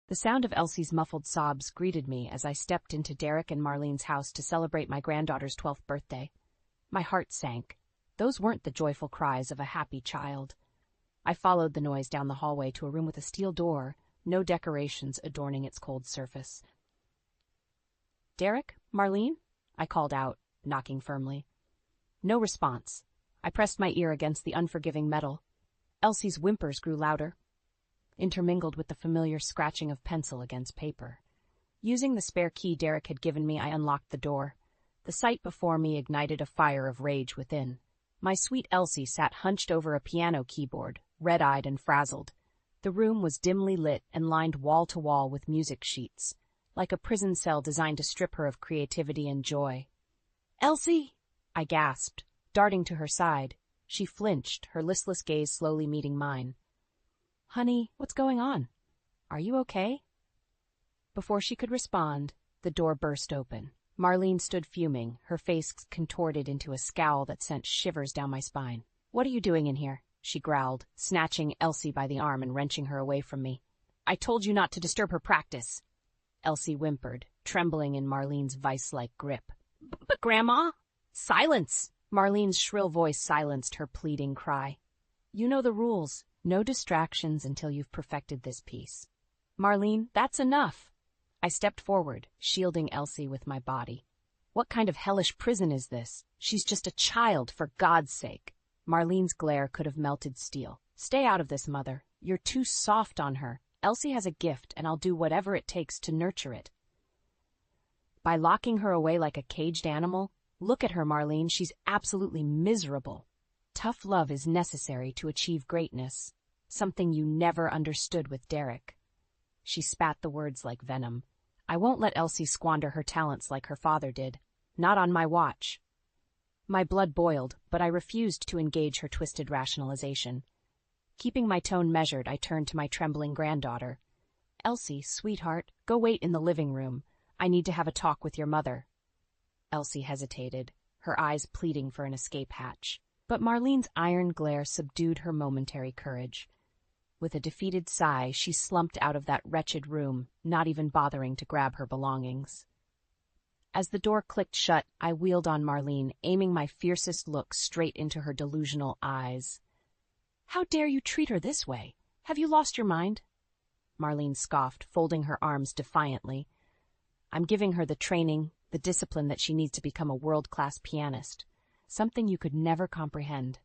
The sound of Elsie's muffled sobs greeted me as I stepped into Derek and Marlene's house to celebrate my granddaughter's 12th birthday. My heart sank. Those weren't the joyful cries of a happy child. I followed the noise down the hallway to a room with a steel door, no decorations adorning its cold surface. "Derek? Marlene?" I called out, knocking firmly. No response. I pressed my ear against the unforgiving metal. Elsie's whimpers grew louder, intermingled with the familiar scratching of pencil against paper. Using the spare key Derek had given me, I unlocked the door. The sight before me ignited a fire of rage within. My sweet Elsie sat hunched over a piano keyboard, red-eyed and frazzled. The room was dimly lit and lined wall-to-wall with music sheets, like a prison cell designed to strip her of creativity and joy. "Elsie!" I gasped, darting to her side. She flinched, her listless gaze slowly meeting mine. "Honey, what's going on? Are you okay?" Before she could respond, the door burst open. Marlene stood fuming, her face contorted into a scowl that sent shivers down my spine. "What are you doing in here?" she growled, snatching Elsie by the arm and wrenching her away from me. "I told you not to disturb her practice," Elsie whimpered, trembling in Marlene's vice-like grip. "But Grandma—" "Silence!" Marlene's shrill voice silenced her pleading cry. "You know the rules. No distractions until you've perfected this piece." "Marlene, that's enough." I stepped forward, shielding Elsie with my body. "What kind of hellish prison is this? She's just a child, for God's sake." Marlene's glare could have melted steel. "Stay out of this, Mother. You're too soft on her. Elsie has a gift, and I'll do whatever it takes to nurture it." By locking her away like a caged animal? Look at her, Marlene. She's absolutely miserable. Tough love is necessary to achieve greatness, something you never understood with Derek. She spat the words like venom. "I won't let Elsie squander her talents like her father did. Not on my watch." My blood boiled, but I refused to engage her twisted rationalization. Keeping my tone measured, I turned to my trembling granddaughter. "Elsie, sweetheart, go wait in the living room. I need to have a talk with your mother." Elsie hesitated, her eyes pleading for an escape hatch. But Marlene's iron glare subdued her momentary courage. With a defeated sigh, she slumped out of that wretched room, not even bothering to grab her belongings. As the door clicked shut, I wheeled on Marlene, aiming my fiercest look straight into her delusional eyes. "How dare you treat her this way? Have you lost your mind?" Marlene scoffed, folding her arms defiantly. "I'm giving her the training, the discipline that she needs to become a world-class pianist, something you could never comprehend."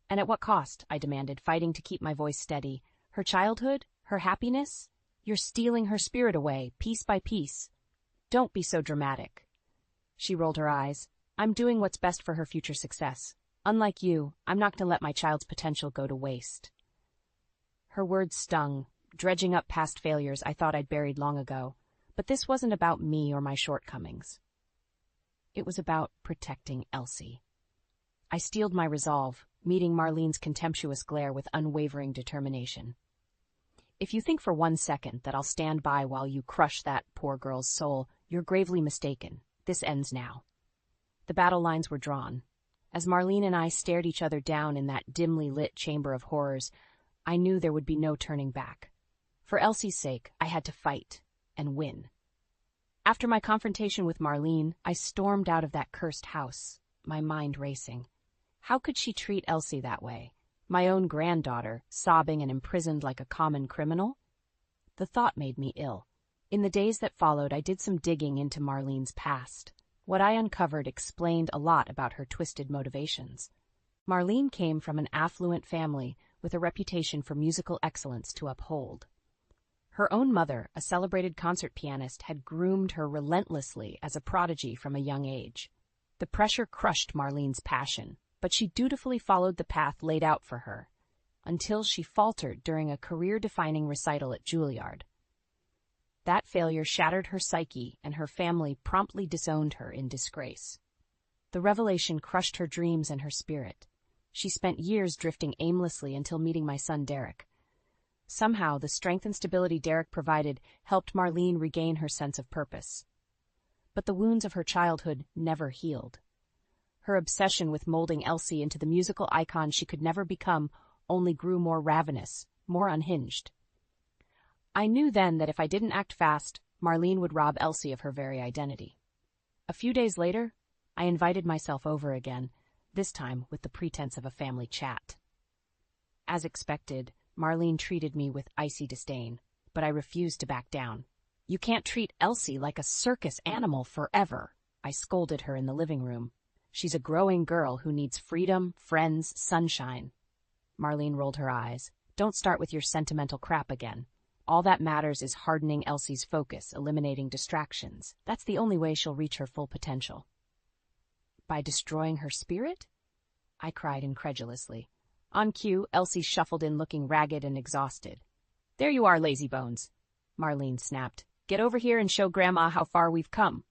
"And at what cost?" I demanded, fighting to keep my voice steady. "Her childhood? Her happiness? You're stealing her spirit away, piece by piece." "Don't be so dramatic." She rolled her eyes. "I'm doing what's best for her future success. Unlike you, I'm not going to let my child's potential go to waste." Her words stung, dredging up past failures I thought I'd buried long ago. But this wasn't about me or my shortcomings. It was about protecting Elsie. I steeled my resolve, meeting Marlene's contemptuous glare with unwavering determination. "If you think for 1 second that I'll stand by while you crush that poor girl's soul, you're gravely mistaken. This ends now." The battle lines were drawn. As Marlene and I stared each other down in that dimly lit chamber of horrors, I knew there would be no turning back. For Elsie's sake, I had to fight and win. After my confrontation with Marlene, I stormed out of that cursed house, my mind racing. How could she treat Elsie that way? My own granddaughter, sobbing and imprisoned like a common criminal? The thought made me ill. In the days that followed, I did some digging into Marlene's past. What I uncovered explained a lot about her twisted motivations. Marlene came from an affluent family with a reputation for musical excellence to uphold. Her own mother, a celebrated concert pianist, had groomed her relentlessly as a prodigy from a young age. The pressure crushed Marlene's passion, but she dutifully followed the path laid out for her, until she faltered during a career-defining recital at Juilliard. That failure shattered her psyche, and her family promptly disowned her in disgrace. The revelation crushed her dreams and her spirit. She spent years drifting aimlessly until meeting my son Derek. Somehow, the strength and stability Derek provided helped Marlene regain her sense of purpose. But the wounds of her childhood never healed. Her obsession with molding Elsie into the musical icon she could never become only grew more ravenous, more unhinged. I knew then that if I didn't act fast, Marlene would rob Elsie of her very identity. A few days later, I invited myself over again, this time with the pretense of a family chat. As expected, Marlene treated me with icy disdain, but I refused to back down. "You can't treat Elsie like a circus animal forever," I scolded her in the living room. "She's a growing girl who needs freedom, friends, sunshine." Marlene rolled her eyes. "Don't start with your sentimental crap again. All that matters is hardening Elsie's focus, eliminating distractions. That's the only way she'll reach her full potential." "By destroying her spirit?" I cried incredulously. On cue, Elsie shuffled in looking ragged and exhausted. "There you are, lazy bones," Marlene snapped. "Get over here and show Grandma how far we've come."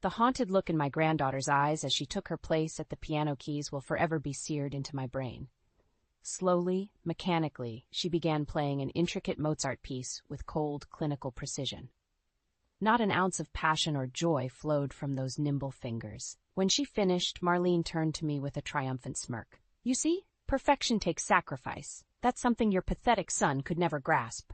The haunted look in my granddaughter's eyes as she took her place at the piano keys will forever be seared into my brain. Slowly, mechanically, she began playing an intricate Mozart piece with cold, clinical precision. Not an ounce of passion or joy flowed from those nimble fingers. When she finished, Marlene turned to me with a triumphant smirk. "You see? Perfection takes sacrifice. That's something your pathetic son could never grasp."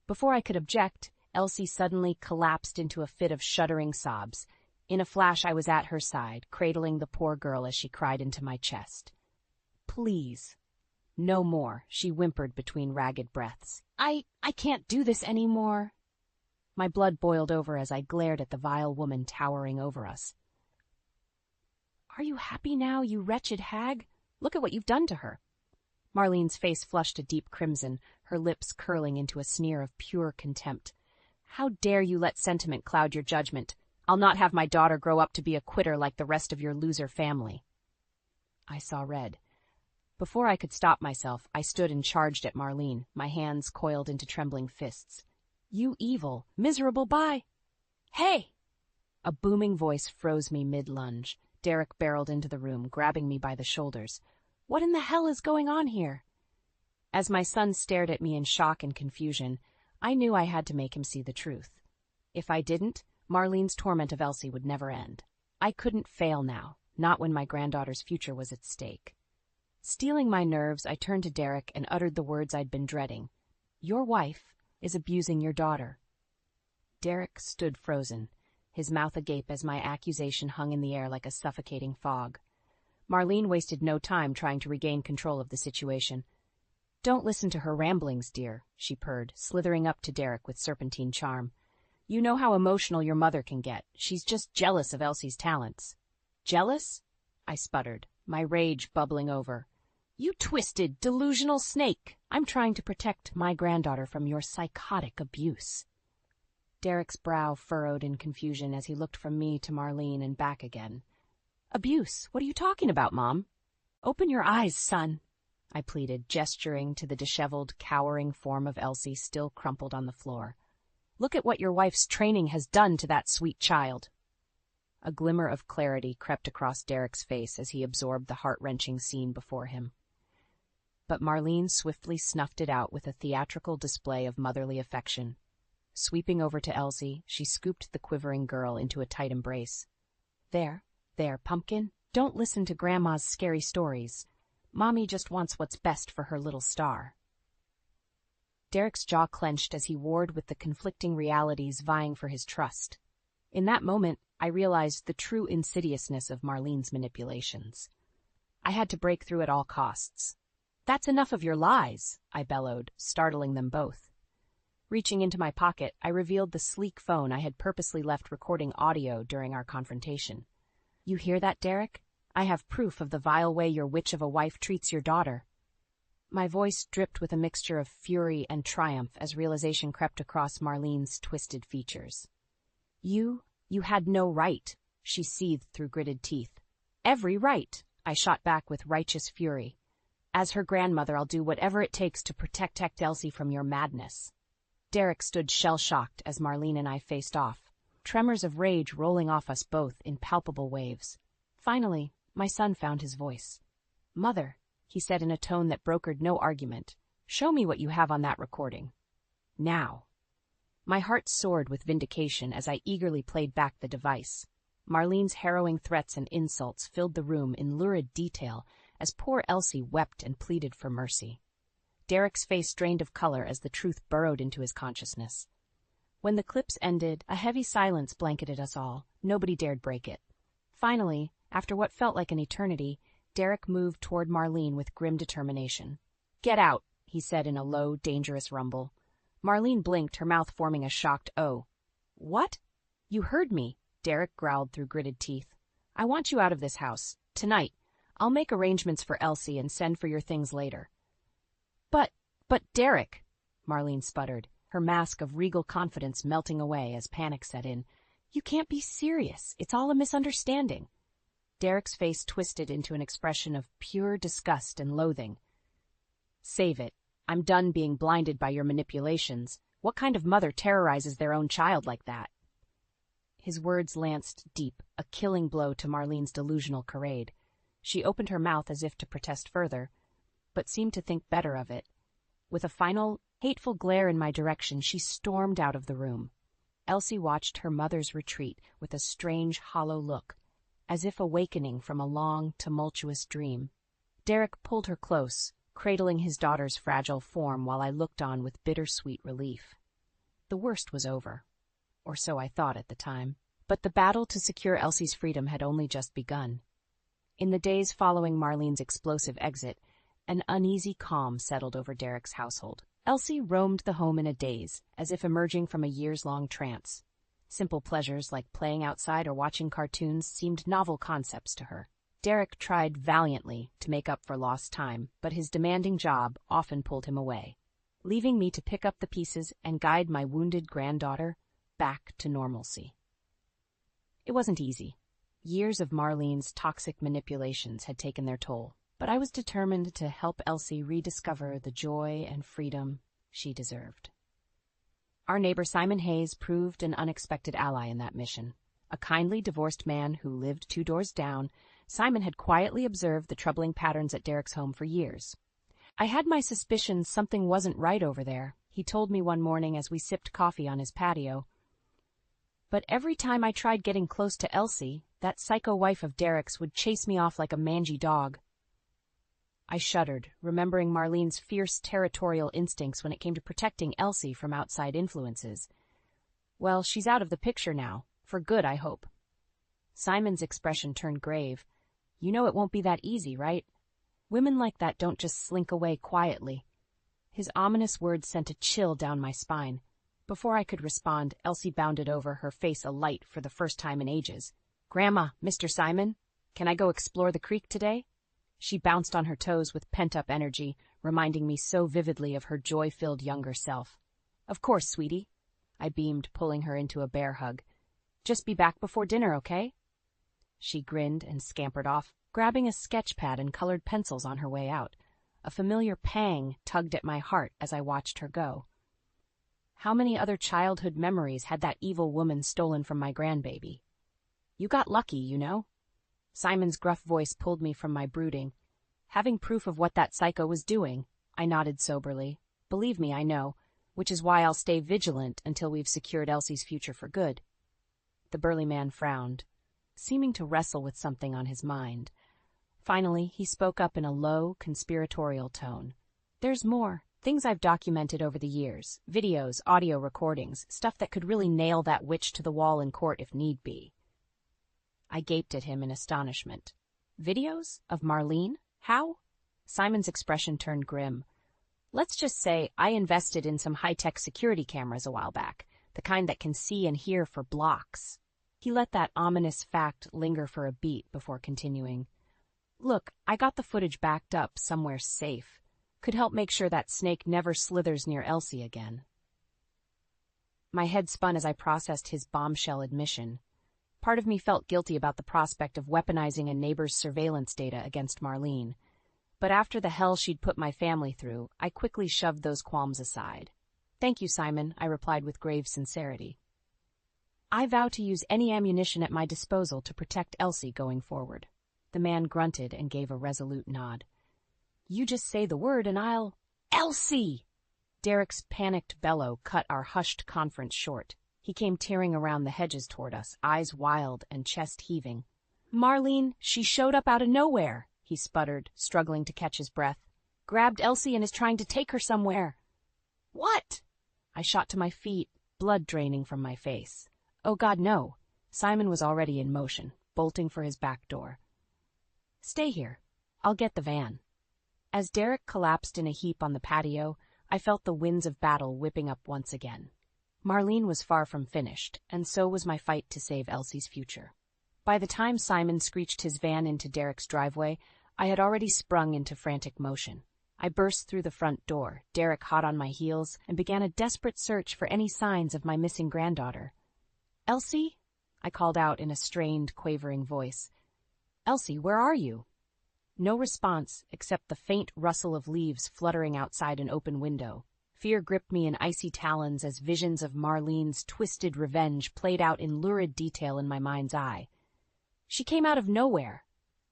Before I could object, Elsie suddenly collapsed into a fit of shuddering sobs. In a flash, I was at her side, cradling the poor girl as she cried into my chest. "Please." "No more," she whimpered between ragged breaths. I can't do this anymore." My blood boiled over as I glared at the vile woman towering over us. "Are you happy now, you wretched hag? Look at what you've done to her." Marlene's face flushed a deep crimson, her lips curling into a sneer of pure contempt. "How dare you let sentiment cloud your judgment? I'll not have my daughter grow up to be a quitter like the rest of your loser family." I saw red. Before I could stop myself, I stood and charged at Marlene, my hands coiled into trembling fists. "You evil, miserable Hey!" A booming voice froze me mid-lunge. Derek barreled into the room, grabbing me by the shoulders. "What in the hell is going on here?" As my son stared at me in shock and confusion, I knew I had to make him see the truth. If I didn't, Marlene's torment of Elsie would never end. I couldn't fail now, not when my granddaughter's future was at stake. Steeling my nerves, I turned to Derek and uttered the words I'd been dreading. "Your wife is abusing your daughter." Derek stood frozen, his mouth agape as my accusation hung in the air like a suffocating fog. Marlene wasted no time trying to regain control of the situation. "Don't listen to her ramblings, dear," she purred, slithering up to Derek with serpentine charm. "You know how emotional your mother can get. She's just jealous of Elsie's talents." "Jealous?" I sputtered, my rage bubbling over. "You twisted, delusional snake! I'm trying to protect my granddaughter from your psychotic abuse." Derek's brow furrowed in confusion as he looked from me to Marlene and back again. "Abuse? What are you talking about, Mom?" "Open your eyes, son," I pleaded, gesturing to the disheveled, cowering form of Elsie still crumpled on the floor. "Look at what your wife's training has done to that sweet child." A glimmer of clarity crept across Derek's face as he absorbed the heart-wrenching scene before him. But Marlene swiftly snuffed it out with a theatrical display of motherly affection. Sweeping over to Elsie, she scooped the quivering girl into a tight embrace. There, Pumpkin, don't listen to Grandma's scary stories. Mommy just wants what's best for her little star." Derek's jaw clenched as he warred with the conflicting realities vying for his trust. In that moment, I realized the true insidiousness of Marlene's manipulations. I had to break through at all costs. "That's enough of your lies," I bellowed, startling them both. Reaching into my pocket, I revealed the sleek phone I had purposely left recording audio during our confrontation. "You hear that, Derek? I have proof of the vile way your witch of a wife treats your daughter." My voice dripped with a mixture of fury and triumph as realization crept across Marlene's twisted features. You had no right," she seethed through gritted teeth. "Every right," I shot back with righteous fury. "As her grandmother, I'll do whatever it takes to protect Elsie from your madness." Derek stood shell-shocked as Marlene and I faced off, tremors of rage rolling off us both in palpable waves. Finally, my son found his voice. "Mother," he said in a tone that brokered no argument, "show me what you have on that recording. Now." My heart soared with vindication as I eagerly played back the device. Marlene's harrowing threats and insults filled the room in lurid detail as poor Elsie wept and pleaded for mercy. Derek's face drained of color as the truth burrowed into his consciousness. When the clips ended, a heavy silence blanketed us all. Nobody dared break it. Finally, after what felt like an eternity, Derek moved toward Marlene with grim determination. "Get out," he said in a low, dangerous rumble. Marlene blinked, her mouth forming a shocked O. "What?" "You heard me," Derek growled through gritted teeth. "I want you out of this house. Tonight. I'll make arrangements for Elsie and send for your things later." But Derek," Marlene sputtered, her mask of regal confidence melting away as panic set in. "You can't be serious. It's all a misunderstanding." Derek's face twisted into an expression of pure disgust and loathing. "Save it. I'm done being blinded by your manipulations. What kind of mother terrorizes their own child like that?" His words lanced deep, a killing blow to Marlene's delusional charade. She opened her mouth as if to protest further, but seemed to think better of it. With a final, hateful glare in my direction, she stormed out of the room. Elsie watched her mother's retreat with a strange, hollow look, as if awakening from a long, tumultuous dream. Derek pulled her close, cradling his daughter's fragile form while I looked on with bittersweet relief. The worst was over, or so I thought at the time, but the battle to secure Elsie's freedom had only just begun. In the days following Marlene's explosive exit, an uneasy calm settled over Derek's household. Elsie roamed the home in a daze, as if emerging from a years-long trance. Simple pleasures like playing outside or watching cartoons seemed novel concepts to her. Derek tried valiantly to make up for lost time, but his demanding job often pulled him away, leaving me to pick up the pieces and guide my wounded granddaughter back to normalcy. It wasn't easy. Years of Marlene's toxic manipulations had taken their toll, but I was determined to help Elsie rediscover the joy and freedom she deserved. Our neighbor Simon Hayes proved an unexpected ally in that mission. A kindly divorced man who lived 2 doors down, Simon had quietly observed the troubling patterns at Derek's home for years. I had my suspicions something wasn't right over there, he told me one morning as we sipped coffee on his patio. But every time I tried getting close to Elsie, that psycho wife of Derek's would chase me off like a mangy dog. I shuddered, remembering Marlene's fierce territorial instincts when it came to protecting Elsie from outside influences. Well, she's out of the picture now, for good, I hope. Simon's expression turned grave. "You know it won't be that easy, right? Women like that don't just slink away quietly." His ominous words sent a chill down my spine. Before I could respond, Elsie bounded over, her face alight for the first time in ages. "Grandma, Mr. Simon, can I go explore the creek today?" She bounced on her toes with pent-up energy, reminding me so vividly of her joy-filled younger self. "Of course, sweetie," I beamed, pulling her into a bear hug. "Just be back before dinner, okay?" She grinned and scampered off, grabbing a sketch pad and colored pencils on her way out. A familiar pang tugged at my heart as I watched her go. How many other childhood memories had that evil woman stolen from my grandbaby? "You got lucky, you know." Simon's gruff voice pulled me from my brooding. Having proof of what that psycho was doing, I nodded soberly. "Believe me, I know, which is why I'll stay vigilant until we've secured Elsie's future for good." The burly man frowned, seeming to wrestle with something on his mind. Finally, he spoke up in a low, conspiratorial tone. "There's more. Things I've documented over the years. Videos, audio recordings, stuff that could really nail that witch to the wall in court if need be." I gaped at him in astonishment. "Videos? Of Marlene? How?" Simon's expression turned grim. "Let's just say I invested in some high-tech security cameras a while back, the kind that can see and hear for blocks." He let that ominous fact linger for a beat before continuing. "Look, I got the footage backed up somewhere safe. Could help make sure that snake never slithers near Elsie again." My head spun as I processed his bombshell admission. Part of me felt guilty about the prospect of weaponizing a neighbor's surveillance data against Marlene. But after the hell she'd put my family through, I quickly shoved those qualms aside. "Thank you, Simon," I replied with grave sincerity. "I vow to use any ammunition at my disposal to protect Elsie going forward." The man grunted and gave a resolute nod. "You just say the word and I'll—" "Elsie!" Derek's panicked bellow cut our hushed conference short. He came tearing around the hedges toward us, eyes wild and chest heaving. "Marlene, she showed up out of nowhere," he sputtered, struggling to catch his breath. grabbed Elsie and is trying to take her somewhere." "What?" I shot to my feet, blood draining from my face. Oh God, no. Simon was already in motion, bolting for his back door. "Stay here. I'll get the van." As Derek collapsed in a heap on the patio, I felt the winds of battle whipping up once again. Marlene was far from finished, and so was my fight to save Elsie's future. By the time Simon screeched his van into Derek's driveway, I had already sprung into frantic motion. I burst through the front door, Derek hot on my heels, and began a desperate search for any signs of my missing granddaughter. "Elsie?" I called out in a strained, quavering voice. "Elsie, where are you?" No response except the faint rustle of leaves fluttering outside an open window. Fear gripped me in icy talons as visions of Marlene's twisted revenge played out in lurid detail in my mind's eye. "She came out of nowhere,"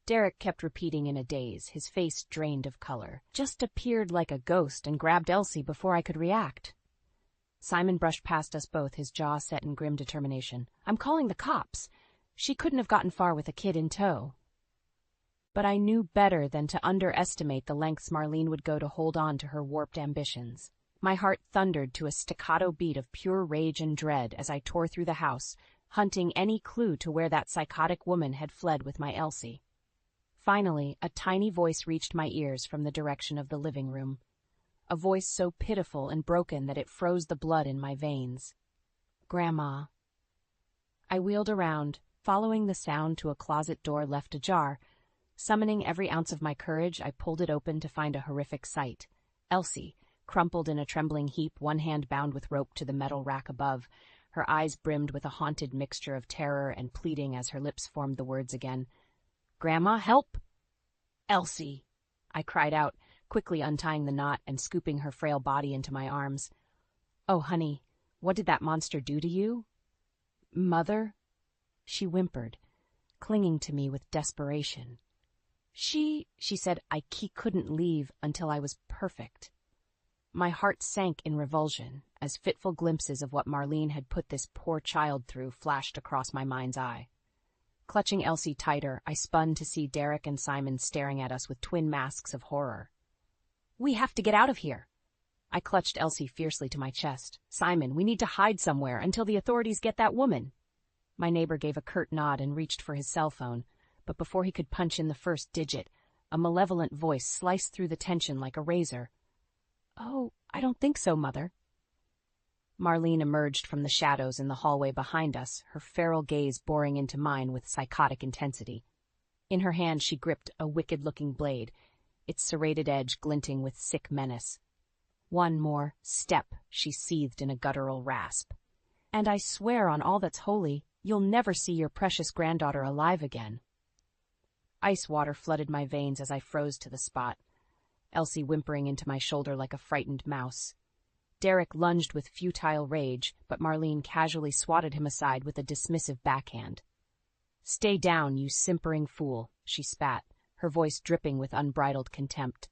Derek kept repeating in a daze, his face drained of color. "Just appeared like a ghost and grabbed Elsie before I could react." Simon brushed past us both, his jaw set in grim determination. "I'm calling the cops. She couldn't have gotten far with a kid in tow." But I knew better than to underestimate the lengths Marlene would go to hold on to her warped ambitions. My heart thundered to a staccato beat of pure rage and dread as I tore through the house, hunting any clue to where that psychotic woman had fled with my Elsie. Finally, a tiny voice reached my ears from the direction of the living room. A voice so pitiful and broken that it froze the blood in my veins. "Grandma." I wheeled around, following the sound to a closet door left ajar. Summoning every ounce of my courage, I pulled it open to find a horrific sight. Elsie, crumpled in a trembling heap, one hand bound with rope to the metal rack above, her eyes brimmed with a haunted mixture of terror and pleading as her lips formed the words again. "Grandma, help!" "Elsie!" I cried out, quickly untying the knot and scooping her frail body into my arms. "Oh, honey, what did that monster do to you?" "Mother?" She whimpered, clinging to me with desperation. She said he couldn't leave until I was perfect." My heart sank in revulsion as fitful glimpses of what Marlene had put this poor child through flashed across my mind's eye. Clutching Elsie tighter, I spun to see Derek and Simon staring at us with twin masks of horror. "We have to get out of here." I clutched Elsie fiercely to my chest. "Simon, we need to hide somewhere until the authorities get that woman." My neighbor gave a curt nod and reached for his cell phone, but before he could punch in the first digit, a malevolent voice sliced through the tension like a razor. "Oh, I don't think so, Mother." Marlene emerged from the shadows in the hallway behind us, her feral gaze boring into mine with psychotic intensity. In her hand she gripped a wicked-looking blade, its serrated edge glinting with sick menace. "One more step," she seethed in a guttural rasp. "And I swear on all that's holy, you'll never see your precious granddaughter alive again." Ice water flooded my veins as I froze to the spot, Elsie whimpering into my shoulder like a frightened mouse. Derek lunged with futile rage, but Marlene casually swatted him aside with a dismissive backhand. "Stay down, you simpering fool," she spat, her voice dripping with unbridled contempt.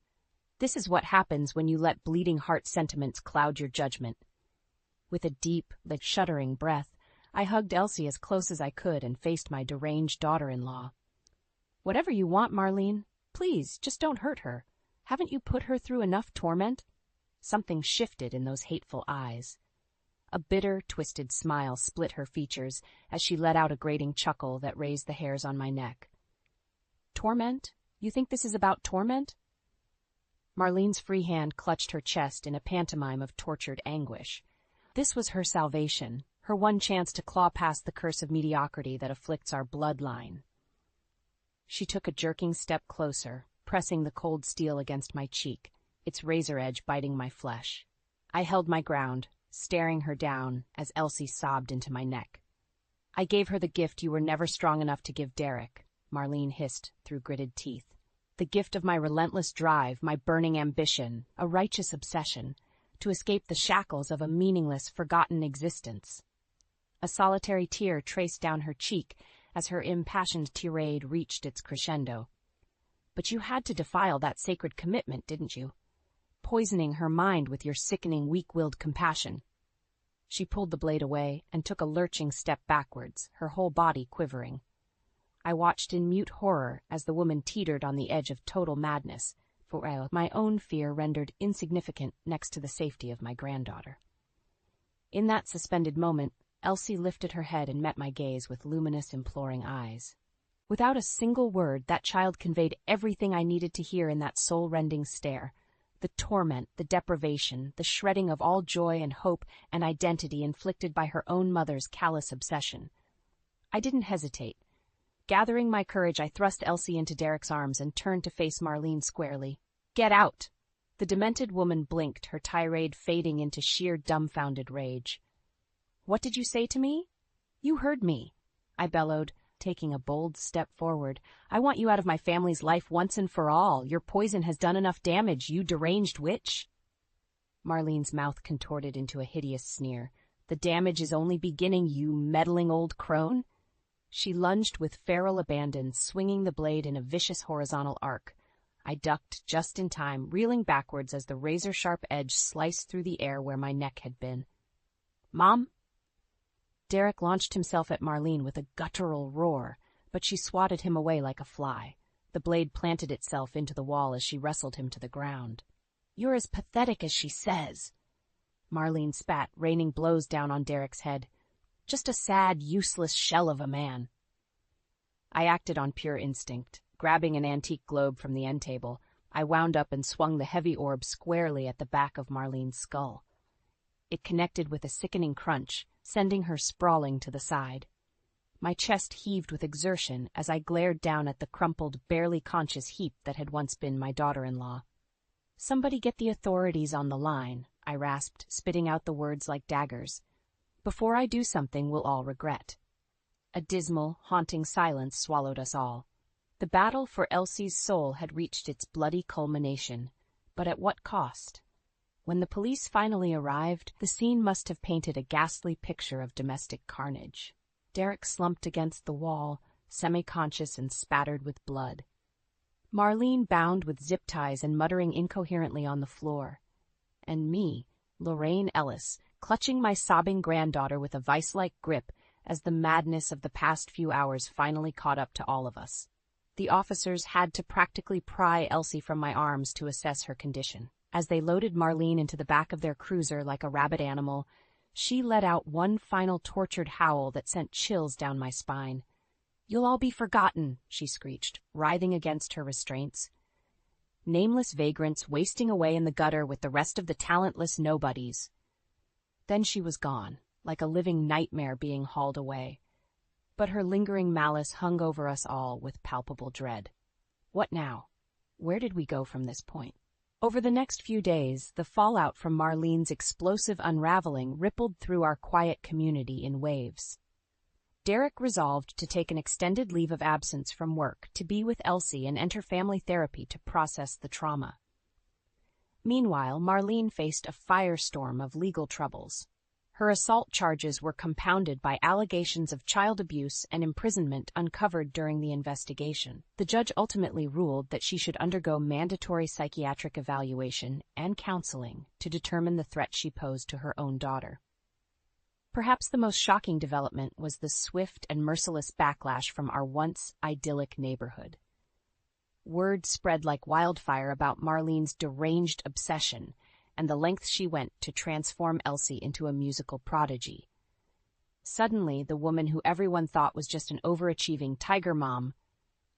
"This is what happens when you let bleeding heart sentiments cloud your judgment." With a deep, shuddering breath, I hugged Elsie as close as I could and faced my deranged daughter-in-law. "Whatever you want, Marlene. Please, just don't hurt her. Haven't you put her through enough torment?" Something shifted in those hateful eyes. A bitter, twisted smile split her features as she let out a grating chuckle that raised the hairs on my neck. "Torment? You think this is about torment?" Marlene's free hand clutched her chest in a pantomime of tortured anguish. This was her salvation, her one chance to claw past the curse of mediocrity that afflicts our bloodline. She took a jerking step closer, pressing the cold steel against my cheek, its razor edge biting my flesh. I held my ground, staring her down as Elsie sobbed into my neck. "I gave her the gift you were never strong enough to give Derek," Marlene hissed through gritted teeth. "The gift of my relentless drive, my burning ambition, a righteous obsession, to escape the shackles of a meaningless, forgotten existence." A solitary tear traced down her cheek as her impassioned tirade reached its crescendo. "But you had to defile that sacred commitment, didn't you? Poisoning her mind with your sickening, weak-willed compassion." She pulled the blade away and took a lurching step backwards, her whole body quivering. I watched in mute horror as the woman teetered on the edge of total madness, for my own fear rendered insignificant next to the safety of my granddaughter. In that suspended moment, Elsie lifted her head and met my gaze with luminous, imploring eyes. Without a single word, that child conveyed everything I needed to hear in that soul-rending stare. The torment, the deprivation, the shredding of all joy and hope and identity inflicted by her own mother's callous obsession. I didn't hesitate. Gathering my courage, I thrust Elsie into Derek's arms and turned to face Marlene squarely. "Get out!" The demented woman blinked, her tirade fading into sheer dumbfounded rage. "What did you say to me?" "You heard me," I bellowed, taking a bold step forward. "I want you out of my family's life once and for all. Your poison has done enough damage, you deranged witch." Marlene's mouth contorted into a hideous sneer. "The damage is only beginning, you meddling old crone." She lunged with feral abandon, swinging the blade in a vicious horizontal arc. I ducked just in time, reeling backwards as the razor-sharp edge sliced through the air where my neck had been. "Mom?" Derek launched himself at Marlene with a guttural roar, but she swatted him away like a fly. The blade planted itself into the wall as she wrestled him to the ground. "You're as pathetic as she says." Marlene spat, raining blows down on Derek's head. "Just a sad, useless shell of a man." I acted on pure instinct. Grabbing an antique globe from the end table, I wound up and swung the heavy orb squarely at the back of Marlene's skull. It connected with a sickening crunch, sending her sprawling to the side. My chest heaved with exertion as I glared down at the crumpled, barely conscious heap that had once been my daughter-in-law. "Somebody get the authorities on the line," I rasped, spitting out the words like daggers. "Before I do something we'll all regret." A dismal, haunting silence swallowed us all. The battle for Elsie's soul had reached its bloody culmination, but at what cost? When the police finally arrived, the scene must have painted a ghastly picture of domestic carnage. Derek slumped against the wall, semi-conscious and spattered with blood. Marlene bound with zip ties and muttering incoherently on the floor. And me, Lorraine Ellis, clutching my sobbing granddaughter with a vice-like grip as the madness of the past few hours finally caught up to all of us. The officers had to practically pry Elsie from my arms to assess her condition. As they loaded Marlene into the back of their cruiser like a rabid animal, she let out one final tortured howl that sent chills down my spine. "You'll all be forgotten," she screeched, writhing against her restraints. "Nameless vagrants wasting away in the gutter with the rest of the talentless nobodies." Then she was gone, like a living nightmare being hauled away. But her lingering malice hung over us all with palpable dread. What now? Where did we go from this point? Over the next few days, the fallout from Marlene's explosive unraveling rippled through our quiet community in waves. Derek resolved to take an extended leave of absence from work to be with Elsie and enter family therapy to process the trauma. Meanwhile, Marlene faced a firestorm of legal troubles. Her assault charges were compounded by allegations of child abuse and imprisonment uncovered during the investigation. The judge ultimately ruled that she should undergo mandatory psychiatric evaluation and counseling to determine the threat she posed to her own daughter. Perhaps the most shocking development was the swift and merciless backlash from our once idyllic neighborhood. Word spread like wildfire about Marlene's deranged obsession and the lengths she went to transform Elsie into a musical prodigy. Suddenly, the woman who everyone thought was just an overachieving tiger mom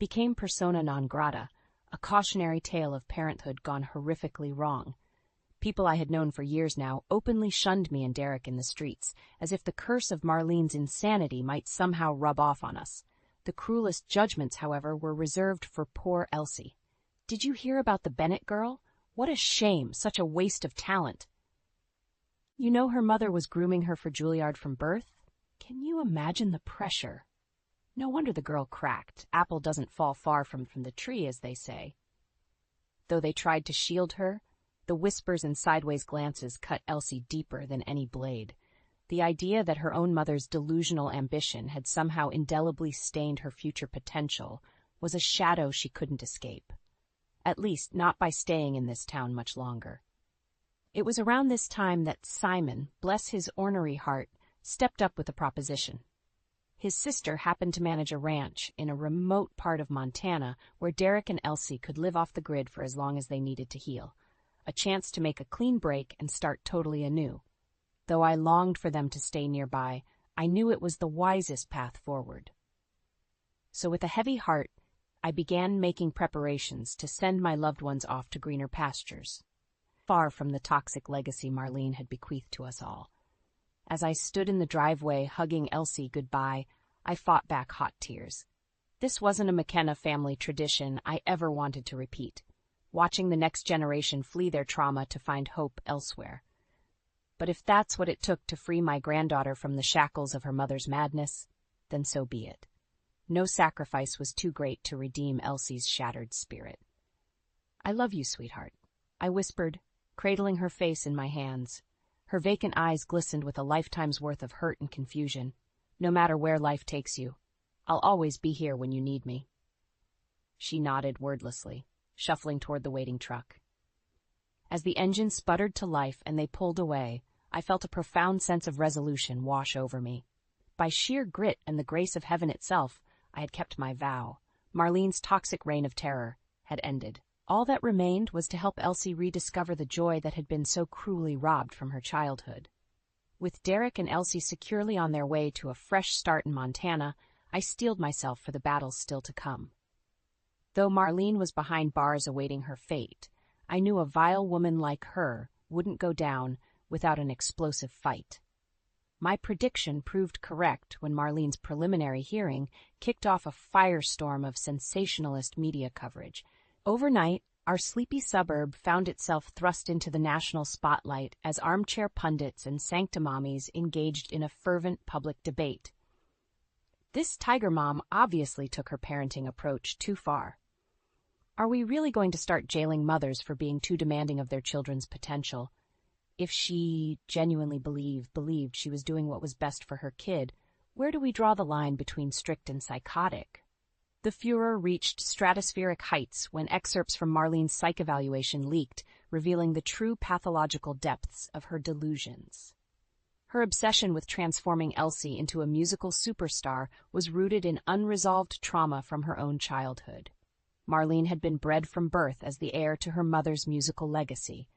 became persona non grata, a cautionary tale of parenthood gone horrifically wrong. People I had known for years now openly shunned me and Derek in the streets, as if the curse of Marlene's insanity might somehow rub off on us. The cruelest judgments, however, were reserved for poor Elsie. "Did you hear about the Bennett girl? What a shame, such a waste of talent." "You know her mother was grooming her for Juilliard from birth? Can you imagine the pressure? No wonder the girl cracked. Apple doesn't fall far from the tree, as they say." Though they tried to shield her, the whispers and sideways glances cut Elsie deeper than any blade. The idea that her own mother's delusional ambition had somehow indelibly stained her future potential was a shadow she couldn't escape. At least, not by staying in this town much longer. It was around this time that Simon, bless his ornery heart, stepped up with a proposition. His sister happened to manage a ranch in a remote part of Montana where Derek and Elsie could live off the grid for as long as they needed to heal. A chance to make a clean break and start totally anew. Though I longed for them to stay nearby, I knew it was the wisest path forward. So with a heavy heart, I began making preparations to send my loved ones off to greener pastures, far from the toxic legacy Marlene had bequeathed to us all. As I stood in the driveway hugging Elsie goodbye, I fought back hot tears. This wasn't a McKenna family tradition I ever wanted to repeat, watching the next generation flee their trauma to find hope elsewhere. But if that's what it took to free my granddaughter from the shackles of her mother's madness, then so be it. No sacrifice was too great to redeem Elsie's shattered spirit. "I love you, sweetheart," I whispered, cradling her face in my hands. Her vacant eyes glistened with a lifetime's worth of hurt and confusion. "No matter where life takes you, I'll always be here when you need me." She nodded wordlessly, shuffling toward the waiting truck. As the engine sputtered to life and they pulled away, I felt a profound sense of resolution wash over me. By sheer grit and the grace of heaven itself, I had kept my vow. Marlene's toxic reign of terror had ended. All that remained was to help Elsie rediscover the joy that had been so cruelly robbed from her childhood. With Derek and Elsie securely on their way to a fresh start in Montana, I steeled myself for the battles still to come. Though Marlene was behind bars awaiting her fate, I knew a vile woman like her wouldn't go down without an explosive fight. My prediction proved correct when Marlene's preliminary hearing kicked off a firestorm of sensationalist media coverage. Overnight, our sleepy suburb found itself thrust into the national spotlight as armchair pundits and sanctimommies engaged in a fervent public debate. This tiger mom obviously took her parenting approach too far. Are we really going to start jailing mothers for being too demanding of their children's potential? If she genuinely believed she was doing what was best for her kid, where do we draw the line between strict and psychotic? The furor reached stratospheric heights when excerpts from Marlene's psych evaluation leaked, revealing the true pathological depths of her delusions. Her obsession with transforming Elsie into a musical superstar was rooted in unresolved trauma from her own childhood. Marlene had been bred from birth as the heir to her mother's musical legacy,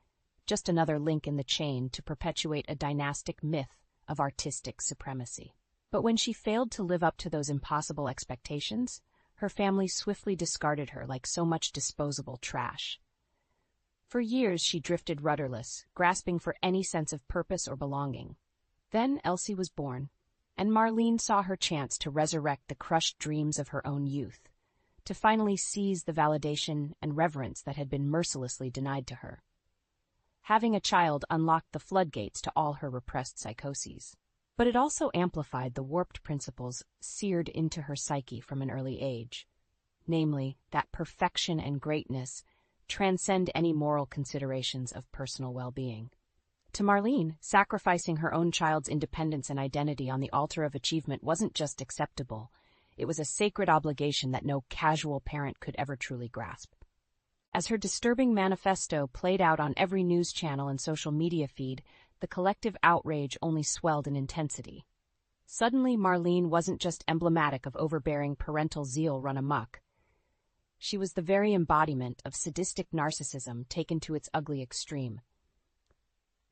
just another link in the chain to perpetuate a dynastic myth of artistic supremacy. But when she failed to live up to those impossible expectations, her family swiftly discarded her like so much disposable trash. For years she drifted rudderless, grasping for any sense of purpose or belonging. Then Elsie was born, and Marlene saw her chance to resurrect the crushed dreams of her own youth, to finally seize the validation and reverence that had been mercilessly denied to her. Having a child unlocked the floodgates to all her repressed psychoses. But it also amplified the warped principles seared into her psyche from an early age, namely, that perfection and greatness transcend any moral considerations of personal well-being. To Marlene, sacrificing her own child's independence and identity on the altar of achievement wasn't just acceptable, it was a sacred obligation that no casual parent could ever truly grasp. As her disturbing manifesto played out on every news channel and social media feed, the collective outrage only swelled in intensity. Suddenly, Marlene wasn't just emblematic of overbearing parental zeal run amok. She was the very embodiment of sadistic narcissism taken to its ugly extreme.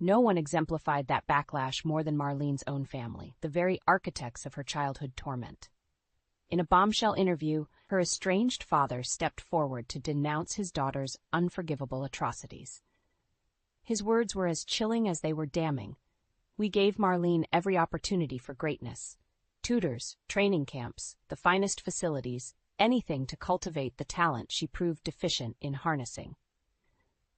No one exemplified that backlash more than Marlene's own family, the very architects of her childhood torment. In a bombshell interview, her estranged father stepped forward to denounce his daughter's unforgivable atrocities. His words were as chilling as they were damning. "We gave Marlene every opportunity for greatness. Tutors, training camps, the finest facilities, anything to cultivate the talent she proved deficient in harnessing.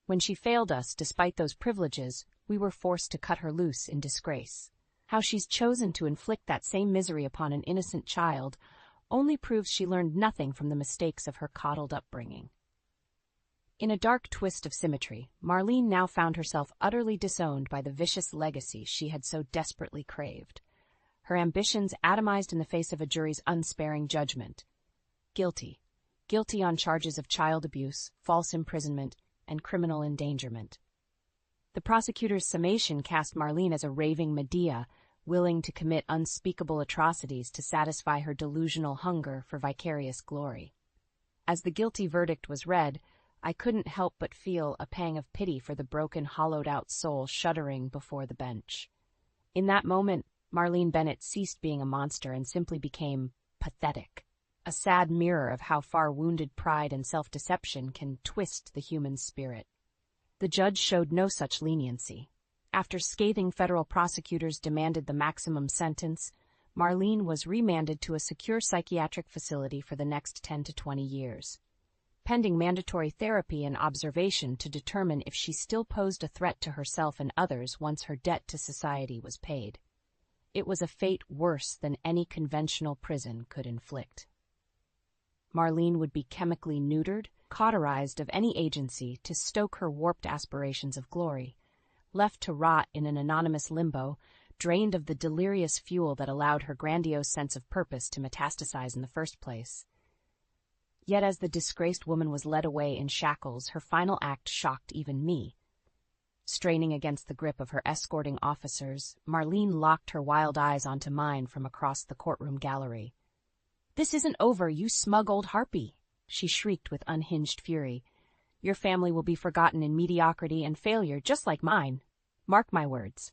When she failed us despite those privileges, we were forced to cut her loose in disgrace. How she's chosen to inflict that same misery upon an innocent child only proves she learned nothing from the mistakes of her coddled upbringing." In a dark twist of symmetry, Marlene now found herself utterly disowned by the vicious legacy she had so desperately craved. Her ambitions atomized in the face of a jury's unsparing judgment. Guilty. Guilty on charges of child abuse, false imprisonment, and criminal endangerment. The prosecutor's summation cast Marlene as a raving Medea, willing to commit unspeakable atrocities to satisfy her delusional hunger for vicarious glory. As the guilty verdict was read, I couldn't help but feel a pang of pity for the broken, hollowed-out soul shuddering before the bench. In that moment, Marlene Bennett ceased being a monster and simply became pathetic, a sad mirror of how far wounded pride and self-deception can twist the human spirit. The judge showed no such leniency. After scathing federal prosecutors demanded the maximum sentence, Marlene was remanded to a secure psychiatric facility for the next 10 to 20 years, pending mandatory therapy and observation to determine if she still posed a threat to herself and others once her debt to society was paid. It was a fate worse than any conventional prison could inflict. Marlene would be chemically neutered, cauterized of any agency to stoke her warped aspirations of glory, left to rot in an anonymous limbo, drained of the delirious fuel that allowed her grandiose sense of purpose to metastasize in the first place. Yet as the disgraced woman was led away in shackles, her final act shocked even me. Straining against the grip of her escorting officers, Marlene locked her wild eyes onto mine from across the courtroom gallery. "This isn't over, you smug old harpy," she shrieked with unhinged fury. "Your family will be forgotten in mediocrity and failure, just like mine. Mark my words."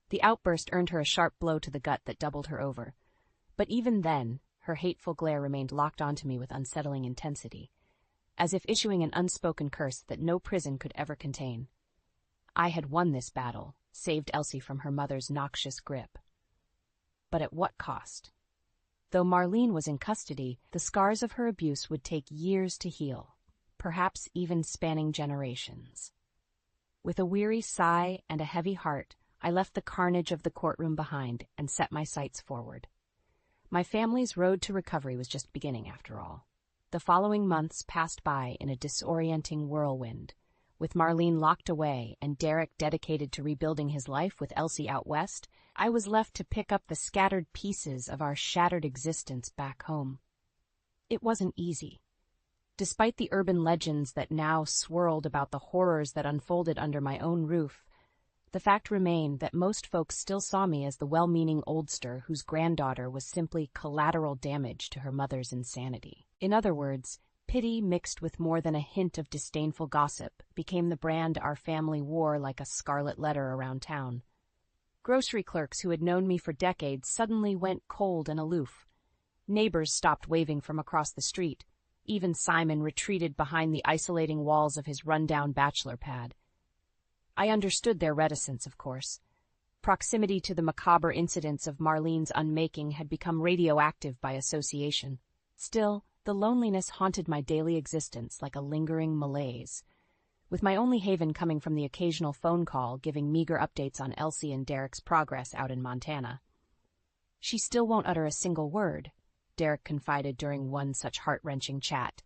The outburst earned her a sharp blow to the gut that doubled her over. But even then, her hateful glare remained locked onto me with unsettling intensity, as if issuing an unspoken curse that no prison could ever contain. I had won this battle, saved Elsie from her mother's noxious grip. But at what cost? Though Marlene was in custody, the scars of her abuse would take years to heal, perhaps even spanning generations. With a weary sigh and a heavy heart, I left the carnage of the courtroom behind and set my sights forward. My family's road to recovery was just beginning, after all. The following months passed by in a disorienting whirlwind. With Marlene locked away and Derek dedicated to rebuilding his life with Elsie out west, I was left to pick up the scattered pieces of our shattered existence back home. It wasn't easy. Despite the urban legends that now swirled about the horrors that unfolded under my own roof, the fact remained that most folks still saw me as the well-meaning oldster whose granddaughter was simply collateral damage to her mother's insanity. In other words, pity mixed with more than a hint of disdainful gossip became the brand our family wore like a scarlet letter around town. Grocery clerks who had known me for decades suddenly went cold and aloof. Neighbors stopped waving from across the street. Even Simon retreated behind the isolating walls of his run-down bachelor pad. I understood their reticence, of course. Proximity to the macabre incidents of Marlene's unmaking had become radioactive by association. Still, the loneliness haunted my daily existence like a lingering malaise, with my only haven coming from the occasional phone call giving meager updates on Elsie and Derek's progress out in Montana. "She still won't utter a single word," Derek confided during one such heart-wrenching chat.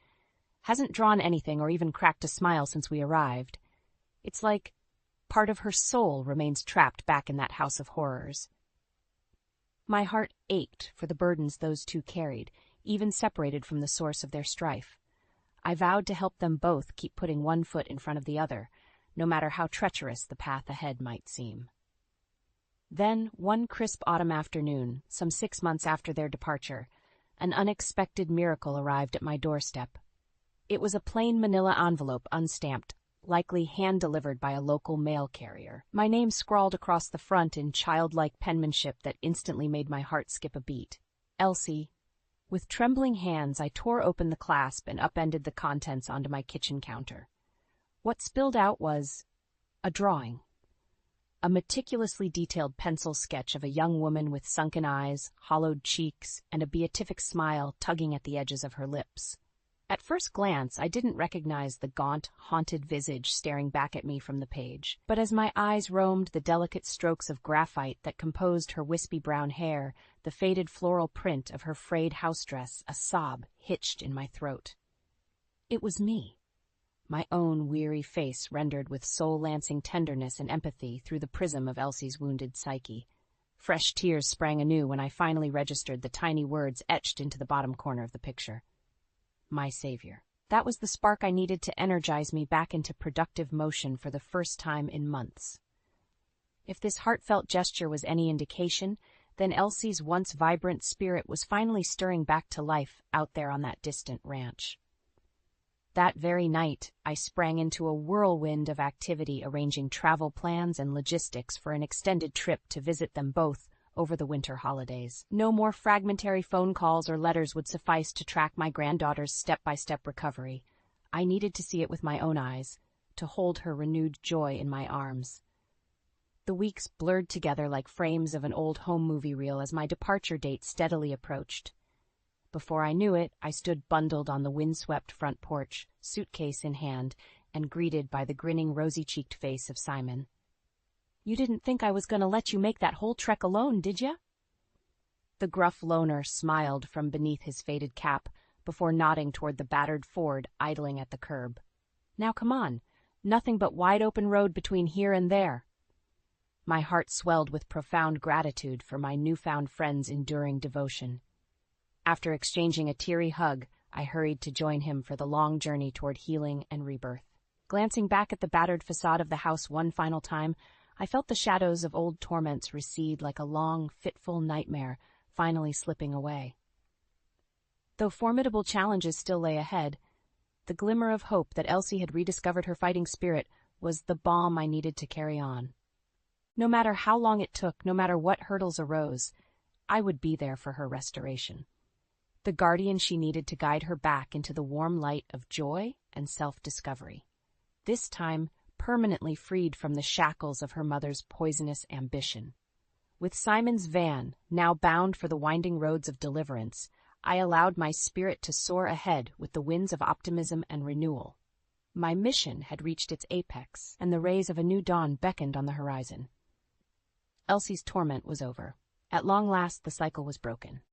"Hasn't drawn anything or even cracked a smile since we arrived. It's like part of her soul remains trapped back in that house of horrors." My heart ached for the burdens those two carried, even separated from the source of their strife. I vowed to help them both keep putting one foot in front of the other, no matter how treacherous the path ahead might seem. Then, one crisp autumn afternoon, some 6 months after their departure, an unexpected miracle arrived at my doorstep. It was a plain manila envelope unstamped, likely hand-delivered by a local mail carrier. My name scrawled across the front in childlike penmanship that instantly made my heart skip a beat. Elsie. With trembling hands, I tore open the clasp and upended the contents onto my kitchen counter. What spilled out was a drawing. A meticulously detailed pencil sketch of a young woman with sunken eyes, hollowed cheeks, and a beatific smile tugging at the edges of her lips. At first glance, I didn't recognize the gaunt, haunted visage staring back at me from the page, but as my eyes roamed the delicate strokes of graphite that composed her wispy brown hair, the faded floral print of her frayed house dress, a sob hitched in my throat. It was me, my own weary face rendered with soul-lancing tenderness and empathy through the prism of Elsie's wounded psyche. Fresh tears sprang anew when I finally registered the tiny words etched into the bottom corner of the picture. My savior. That was the spark I needed to energize me back into productive motion for the first time in months. If this heartfelt gesture was any indication, then Elsie's once vibrant spirit was finally stirring back to life out there on that distant ranch. That very night, I sprang into a whirlwind of activity, arranging travel plans and logistics for an extended trip to visit them both over the winter holidays. No more fragmentary phone calls or letters would suffice to track my granddaughter's step-by-step recovery. I needed to see it with my own eyes, to hold her renewed joy in my arms. The weeks blurred together like frames of an old home movie reel as my departure date steadily approached. Before I knew it, I stood bundled on the windswept front porch, suitcase in hand, and greeted by the grinning, rosy-cheeked face of Simon. "You didn't think I was going to let you make that whole trek alone, did ya?" The gruff loner smiled from beneath his faded cap before nodding toward the battered Ford idling at the curb. "Now come on. Nothing but wide-open road between here and there." My heart swelled with profound gratitude for my newfound friend's enduring devotion. After exchanging a teary hug, I hurried to join him for the long journey toward healing and rebirth. Glancing back at the battered facade of the house one final time, I felt the shadows of old torments recede like a long, fitful nightmare, finally slipping away. Though formidable challenges still lay ahead, the glimmer of hope that Elsie had rediscovered her fighting spirit was the balm I needed to carry on. No matter how long it took, no matter what hurdles arose, I would be there for her restoration. The guardian she needed to guide her back into the warm light of joy and self-discovery. This time, permanently freed from the shackles of her mother's poisonous ambition. With Simon's van, now bound for the winding roads of deliverance, I allowed my spirit to soar ahead with the winds of optimism and renewal. My mission had reached its apex, and the rays of a new dawn beckoned on the horizon. Elsie's torment was over. At long last, the cycle was broken.